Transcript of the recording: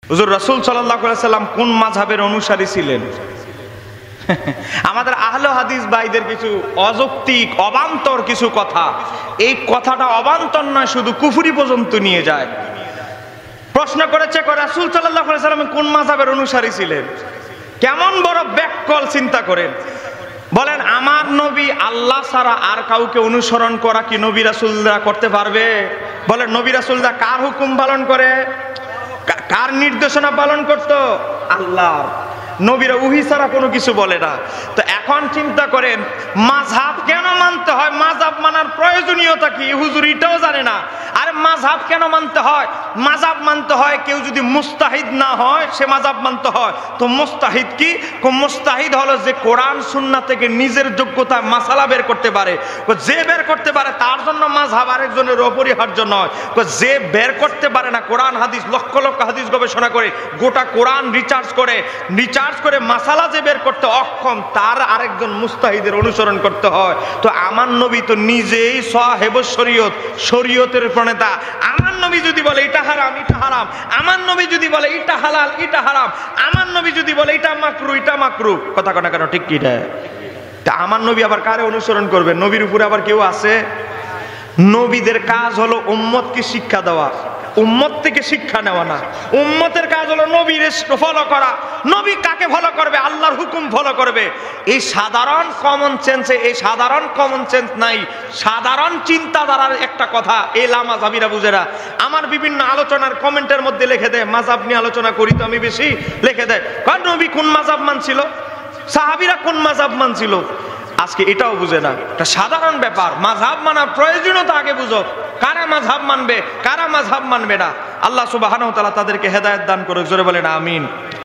হুজুর রাসূল সাল্লাল্লাহু আলাইহি সাল্লাম কোন মাযহাবের অনুসারী ছিলেন? আমাদের আহলে হাদিস ভাইদের কিছু অযৌক্তিক অবান্তর কিছু কথা, এই কথাটা অবান্তর নয়, শুধু কুফরি পর্যন্ত নিয়ে যায়। প্রশ্ন করেছে রাসূল সাল্লাল্লাহু আলাইহি সাল্লাম কোন মাযহাবের অনুসারী ছিলেন? কেমন বড় ব্যাককল চিন্তা করেন। বলেন আমার নবী আল্লাহ ছাড়া আর কাউকে অনুসরণ করা কি নবী রাসূলরা করতে পারবে? বলেন নবী রাসূলরা কার হুকুম পালন করে, কার নির্দেশনা পালন করতো? আল্লাহর। নবীরা ওহী ছাড়া কোনো কিছু বলে না। তো এখন চিন্তা করেন মাযহাব কেন মানতে হয়, মাযহাব মানার প্রয়োজনীয়তা কি? হুজুর এটাও জানে না। আরে মাযহাব কেন মানতে হয়? মাযহাব মানতে হয় কেউ যদি মুস্তাহিদ না হয় সে মাযহাব মানতে হয়। তো মুস্তাহিদ কি? মুস্তাহিদ হলো যে কোরআন সুন্নাহ থেকে নিজের যোগ্যতায় মাসালা বের করতে পারে। যে বের করতে পারে তার জন্য মাযহাব আরেকজনের অপরিহার্য নয়। যে বের করতে পারে না, কোরআন হাদিস লক্ষ লক্ষ হাদিস গবেষণা করে গোটা কোরআন রিসার্চ করে মাসালা যে বের করতে অক্ষম, তার আরেকজন মুস্তাহিদের অনুসরণ করতে হয়। তো আমার নবী তো নিজেই সাহেবুশ শরীয়ত, শরীয়তের প্রণেতা। আমার নবী যদি বলে এটা হারাম এটা হারাম, আমার নবী যদি বলে এটা হালাল এটা হারাম, আমার নবী যদি বলে এটা মাকরু এটা মাকরু, কথা কনা কেন ঠিক কি? তা আমার নবী আবার কারে অনুসরণ করবে? নবীর উপরে আবার কেউ আছে? নবীদের কাজ হলো উম্মতকে শিক্ষা দেওয়া, উম্মত থেকে শিক্ষা নেওয়া না। উম্মতের কাজ হলো নবীর ফলো করা। নবী কাকে ফলো করবে? আল্লাহর হুকুম ফলো করবে। এই সাধারণ কমন সেন্সে, এই সাধারণ কমন সেন্স নাই, সাধারণ চিন্তাধারার একটা কথা এই লামাযহাবিরা বুঝে না। আমার বিভিন্ন আলোচনার কমেন্টের মধ্যে লিখে দেয়, মাযহাব নিয়ে আলোচনা করি তো আমি বেশি, লিখে দেয় কারণ নবী কোন মাযহাব মানছিল, সাহাবীরা কোন মাযহাব মানছিল। আজকে এটাও বুঝে না, এটা সাধারণ ব্যাপার। মাযহাব মানার প্রয়োজনীয়তা আগে বুঝো, কারা মাযহাব মানবে কারা মাযহাব মানবে না। আল্লাহ সুবহানাহু ওয়া তাআলা তাদেরকে হেদায়েত দান করুক, জোরে বলেন আমিন।